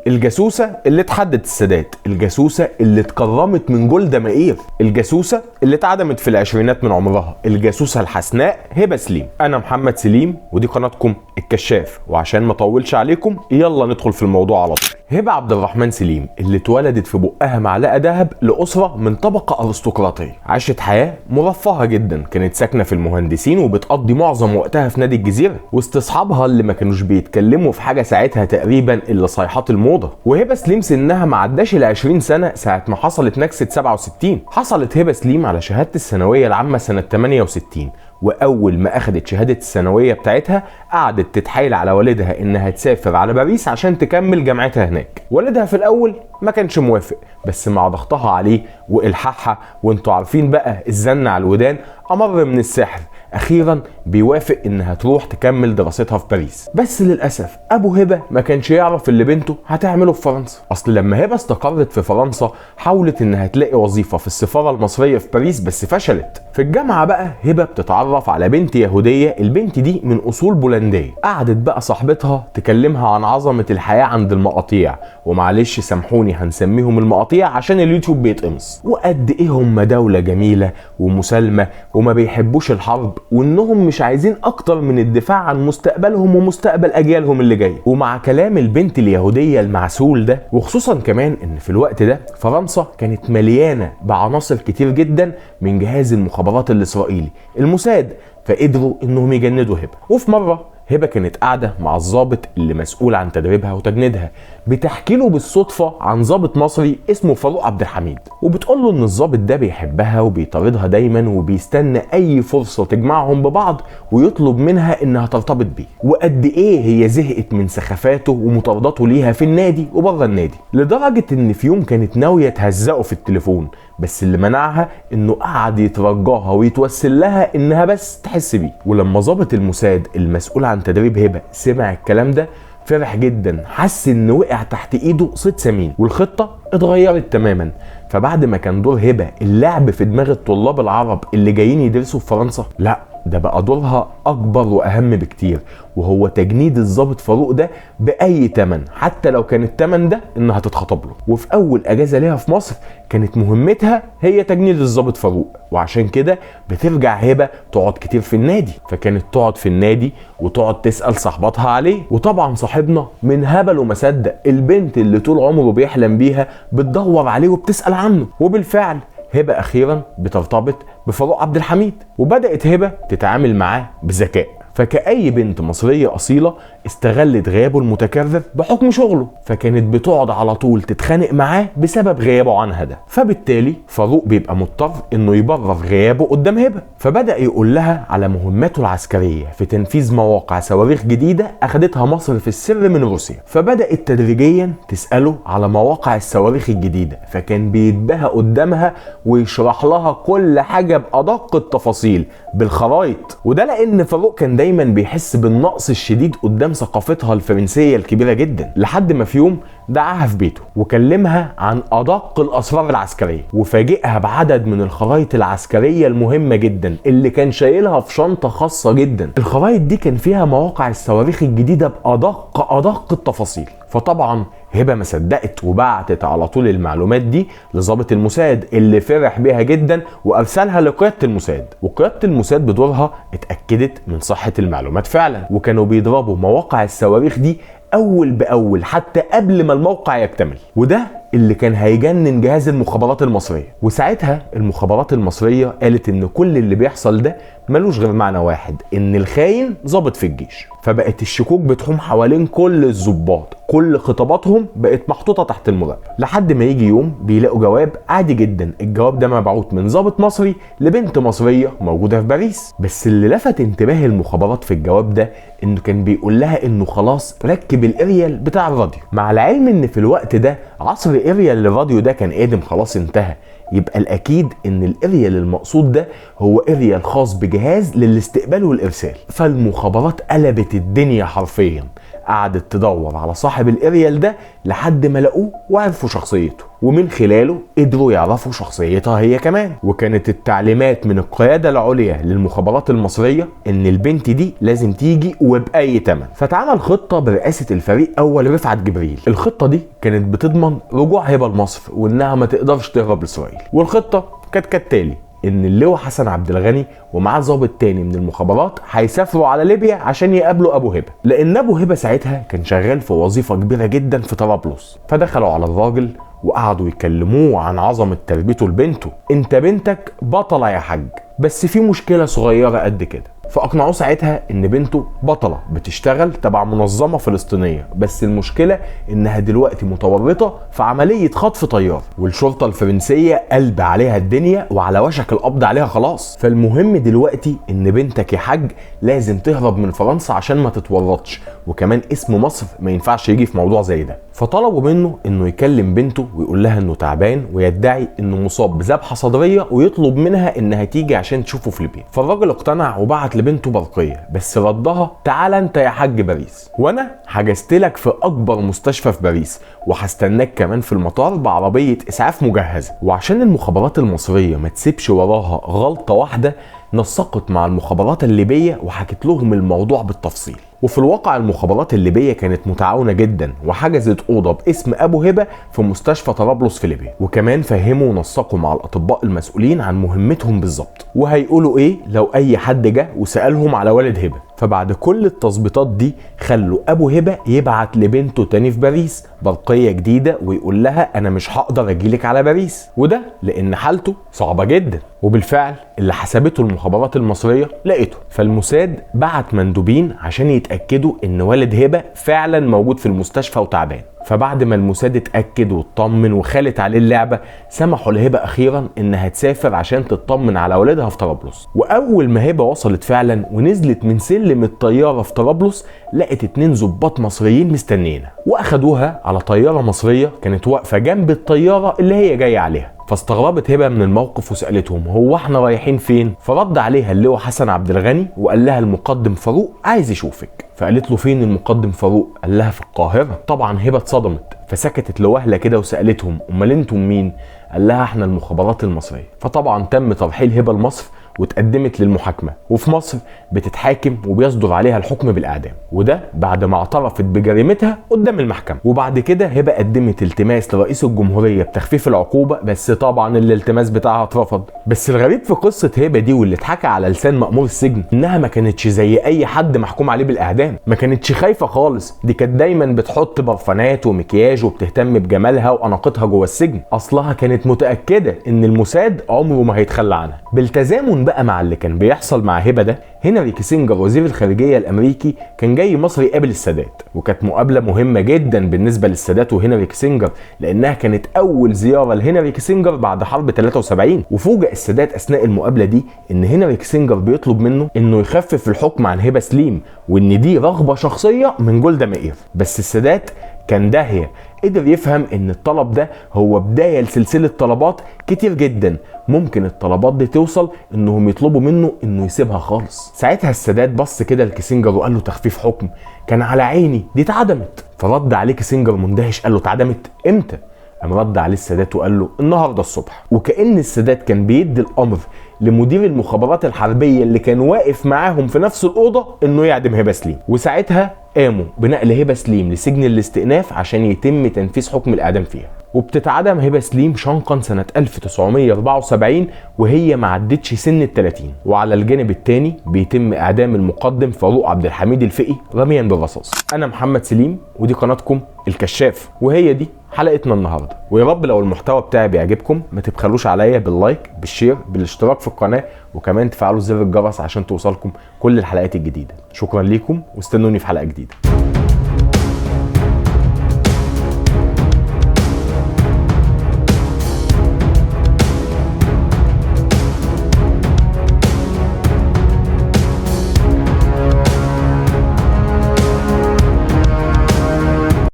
الجاسوسة اللي اتحدت السادات، الجاسوسة اللي اتكرمت من جولدا مائير، الجاسوسة اللي اتعدمت في العشرينات من عمرها، الجاسوسة الحسناء هبة سليم. انا محمد سليم ودي قناتكم الكشاف، وعشان ما اطولش عليكم يلا ندخل في الموضوع على طول. هبة عبد الرحمن سليم اللي اتولدت في بقها معلقة ذهب لأسرة من طبقة أرستقراطية، عاشت حياة مرفهة جدا، كانت ساكنة في المهندسين وبتقضي معظم وقتها في نادي الجزيرة وسط أصحابها اللي ما كانوش بيتكلموا في حاجة ساعتها تقريبا إلا صيحات الموضة. وهبة سليم سنها ما عداش ال20 سنة ساعة ما حصلت نكسة 67. حصلت هبة سليم على شهادة الثانوية العامة سنة 68، واول ما اخدت شهاده الثانويه بتاعتها قعدت تتحايل على والدها انها تسافر على باريس عشان تكمل جامعتها هناك. والدها في الاول ما كانش موافق، بس مع ضغطها عليه والحاحها وانتوا عارفين بقى الزن على الودان امر من السحر، اخيرا بيوافق انها تروح تكمل دراستها في باريس. بس للاسف ابو هبه ما كانش يعرف اللي بنته هتعمله في فرنسا. اصل لما هبه استقرت في فرنسا حاولت انها تلاقي وظيفه في السفاره المصريه في باريس بس فشلت. في الجامعه بقى هبه بتتعرف على بنت يهوديه، البنت دي من اصول بولنديه. قعدت بقى صاحبتها تكلمها عن عظمه الحياه عند المقاطيع، ومعلش سامحوني هنسميهم المقاطيع عشان اليوتيوب بيتقمص، وقد ايه هم دوله جميله ومسالمه وما بيحبوش الحرب، وانهم مش عايزين اكتر من الدفاع عن مستقبلهم ومستقبل اجيالهم اللي جايه. ومع كلام البنت اليهوديه المعسول ده، وخصوصا كمان ان في الوقت ده فرنسا كانت مليانه بعناصر كتير جدا من جهاز المخابرات الاسرائيلي الموساد، فقدروا انهم يجندوا هبه. وفي مره هبه كانت قاعده مع الضابط اللي مسؤول عن تدريبها وتجنيدها، بتحكي له بالصدفه عن ضابط مصري اسمه فاروق عبد الحميد، وبتقول له ان الضابط ده بيحبها وبيطاردها دايما وبيستنى اي فرصه تجمعهم ببعض ويطلب منها انها ترتبط بيه، وقد ايه هي زهقت من سخافاته ومطارداته ليها في النادي وبره النادي، لدرجه ان في يوم كانت ناويه تهزقه في التليفون، بس اللي منعها انه قعد يترجاها ويتوسل لها انها بس تحس بيه. ولما ضابط الموساد المسؤول عن تدريب هبه سمع الكلام ده فرح جدا، حس انه وقع تحت ايده صيد سمين والخطه اتغيرت تماما. فبعد ما كان دور هبه اللعب في دماغ الطلاب العرب اللي جايين يدرسوا في فرنسا، لا ده بقى دورها اكبر واهم بكتير، وهو تجنيد الضابط فاروق ده باي تمن، حتى لو كان التمن ده انها تتخطب له. وفي اول اجازه ليها في مصر كانت مهمتها هي تجنيد الضابط فاروق، وعشان كده بترجع هبه تقعد كتير في النادي، فكانت تقعد في النادي وتقعد تسال صاحباتها عليه. وطبعا صاحبنا من هبل وما صدق البنت اللي طول عمره بيحلم بيها بتدور عليه وبتسال عنه، وبالفعل هبه اخيرا بترتبط بفاروق عبد الحميد، وبدات هبه تتعامل معاه بذكاء. فكأي بنت مصرية أصيلة استغلت غيابه المتكرر بحكم شغله، فكانت بتقعد على طول تتخانق معاه بسبب غيابه عنها ده، فبالتالي فاروق بيبقى مضطر انه يبرر غيابه قدام هبة، فبدأ يقول لها على مهمته العسكرية في تنفيذ مواقع صواريخ جديدة أخدتها مصر في السر من روسيا. فبدأت تدريجيا تسأله على مواقع الصواريخ الجديدة، فكان بيتباهى قدامها ويشرح لها كل حاجة بأدق التفاصيل بالخرايط، وده لأن فاروق كان دايما بيحس بالنقص الشديد قدام ثقافتها الفرنسية الكبيرة جدا، لحد ما في يوم دعاها في بيته وكلمها عن أدق الأسرار العسكرية، وفاجئها بعدد من الخرايط العسكرية المهمة جدا اللي كان شايلها في شنطة خاصة جدا. الخرايط دي كان فيها مواقع الصواريخ الجديدة بأدق التفاصيل. فطبعا هبه ما صدقت وبعتت على طول المعلومات دي لضابط الموساد اللي فرح بيها جدا وارسلها لقياده الموساد، وقياده الموساد بدورها اتاكدت من صحه المعلومات فعلا، وكانوا بيضربوا مواقع الصواريخ دي اول باول حتى قبل ما الموقع يكتمل، وده اللي كان هيجنن جهاز المخابرات المصريه. وساعتها المخابرات المصريه قالت ان كل اللي بيحصل ده ملوش غير معنى واحد، ان الخاين ضابط في الجيش. فبقت الشكوك بتحوم حوالين كل الضباط، كل خطاباتهم بقت محطوطه تحت المراقبه، لحد ما يجي يوم بيلاقوا جواب عادي جدا، الجواب ده مبعوث من ضابط مصري لبنت مصريه موجوده في باريس. بس اللي لفت انتباه المخابرات في الجواب ده انه كان بيقول لها انه خلاص ركب الاريال بتاع الراديو، مع العلم ان في الوقت ده عصر اريال الراديو ده كان قادم خلاص انتهى، يبقى الاكيد ان الاريال المقصود ده هو اريال خاص بجهاز للاستقبال والارسال. فالمخابرات قلبت الدنيا حرفيا، قعدت تدور على صاحب الاريال ده لحد ما لقوه وعرفوا شخصيته، ومن خلاله قدروا يعرفوا شخصيتها هي كمان. وكانت التعليمات من القيادة العليا للمخابرات المصرية ان البنت دي لازم تيجي وبأي تمن. فتعمل خطة برئاسة الفريق اول رفعت جبريل. الخطة دي كانت بتضمن رجوع هبة لمصر وانها ما تقدرش تهرب لاسرائيل. والخطة كانت كالتالي: ان اللواء حسن عبد الغني ومعاه ضابط تاني من المخابرات هيسافروا على ليبيا عشان يقابلوا ابو هبه، لان ابو هبه ساعتها كان شغال في وظيفه كبيره جدا في طرابلس. فدخلوا على الراجل وقعدوا يكلموه عن عظمه تربيته لبنته. انت بنتك بطله يا حاج، بس في مشكله صغيره قد كده. فاقنعوه ساعتها ان بنته بطله بتشتغل تبع منظمه فلسطينيه، بس المشكله انها دلوقتي متورطه في عمليه خطف طيار، والشرطه الفرنسيه قلب عليها الدنيا وعلى وشك القبض عليها خلاص. فالمهم دلوقتي ان بنتك يا حاج لازم تهرب من فرنسا عشان ما تتورطش، وكمان اسم مصر ما ينفعش يجي في موضوع زي ده. فطلبوا منه انه يكلم بنته ويقول لها انه تعبان ويدعي انه مصاب بذبحه صدريه، ويطلب منها انها تيجي عشان تشوفه في ليبيا. فالراجل اقتنع وبعت لبنته برقيه، بس ردها: تعال انت يا حاج باريس، وانا حجزت لك في اكبر مستشفى في باريس، وهستناك كمان في المطار بعربيه اسعاف مجهزه. وعشان المخابرات المصريه ما تسيبش وراها غلطه واحده، نسقت مع المخابرات الليبيه وحكت لهم الموضوع بالتفصيل. وفي الواقع المخابرات الليبيه كانت متعاونه جدا، وحجزت اوضه باسم ابو هبه في مستشفى طرابلس في ليبيا. وكمان فهموا ونسقوا مع الاطباء المسؤولين عن مهمتهم بالظبط وهيقولوا ايه لو اي حد جه وسالهم على والد هبه. فبعد كل التظبيطات دي خلوا ابو هبه يبعت لبنته تاني في باريس برقيه جديده ويقول لها: انا مش هقدر اجيلك على باريس، وده لان حالته صعبه جدا. وبالفعل اللي حسبته المخابرات المصريه لقيته. فالموساد بعت مندوبين عشان يتاكدوا ان والد هبه فعلا موجود في المستشفى وتعبان. فبعد ما الموساد اتاكد واطمن وخالت عليه اللعبه، سمحوا لهبه اخيرا انها تسافر عشان تطمن على والدها في طرابلس. واول ما هبه وصلت فعلا ونزلت من سلم الطياره في طرابلس، لقت 2 ضباط مصريين مستنيينها، واخدوها على طياره مصريه كانت واقفه جنب الطياره اللي هي جايه عليها. فاستغربت هبه من الموقف وسالتهم: هو احنا رايحين فين؟ فرد عليها اللواء حسن عبد الغني وقال لها: المقدم فاروق عايز يشوفك. فقالت له: فين المقدم فاروق؟ قال لها: في القاهره. طبعا هبه اتصدمت، فسكتت لوهله كده وسالتهم: امال انتم مين؟ قال لها: احنا المخابرات المصريه. فطبعا تم ترحيل هبه لمصر واتقدمت للمحاكمه، وفي مصر بتتحاكم وبيصدر عليها الحكم بالاعدام، وده بعد ما اعترفت بجريمتها قدام المحكمه. وبعد كده هبه قدمت التماس لرئيس الجمهوريه بتخفيف العقوبه، بس طبعا الالتماس بتاعها اترفض. بس الغريب في قصه هبه دي واللي اتحكى على لسان مأمور السجن انها ما كانتش زي اي حد محكوم عليه بالاعدام، ما كانتش خايفه خالص. دي كانت دايما بتحط برفانات ومكياج وبتهتم بجمالها واناقتها جوه السجن. اصلها كانت متاكده ان الموساد عمره ما هيتخلى عنها. بالتزامن بقى مع اللي كان بيحصل مع هبه ده، هنري كيسنجر وزير الخارجيه الامريكي كان جاي مصر يقابل السادات، وكانت مقابله مهمه جدا بالنسبه للسادات وهنري كيسنجر، لانها كانت اول زياره لهنري كيسنجر بعد حرب 73. وفوجئ السادات اثناء المقابله دي ان هنري كيسنجر بيطلب منه انه يخفف الحكم عن هبه سليم، وان دي رغبه شخصيه من جولدا مائير. بس السادات كان داهيه، قدر يفهم ان الطلب ده هو بداية لسلسلة طلبات كتير جدا ممكن الطلبات دي توصل انهم يطلبوا منه انه يسيبها خالص. ساعتها السادات بص كده لكيسنجر وقال له: تخفيف حكم؟ كان على عيني، دي اتعدمت. فرد عليه كيسنجر مندهش قال له: اتعدمت امتى؟ قام رد عليه السادات وقال له: النهارده الصبح. وكأن السادات كان بيدي الامر لمدير المخابرات الحربيه اللي كان واقف معاهم في نفس الاوضه انه يعدم هبه سليم. وساعتها قاموا بنقل هبه سليم لسجن الاستئناف عشان يتم تنفيذ حكم الاعدام فيها. وبتتعدم هبه سليم شنقا سنه 1974 وهي ما عدتش سن ال30. وعلى الجانب الثاني بيتم اعدام المقدم فاروق عبد الحميد الفقي رميا بالرصاص. انا محمد سليم ودي قناتكم الكشاف، وهي دي حلقتنا النهارده. ويا رب لو المحتوى بتاعي بيعجبكم ما تبخلوش عليا باللايك بالشير بالاشتراك في القناه، وكمان تفعلوا زر الجرس عشان توصلكم كل الحلقات الجديده. شكرا ليكم واستنوني في حلقه جديده.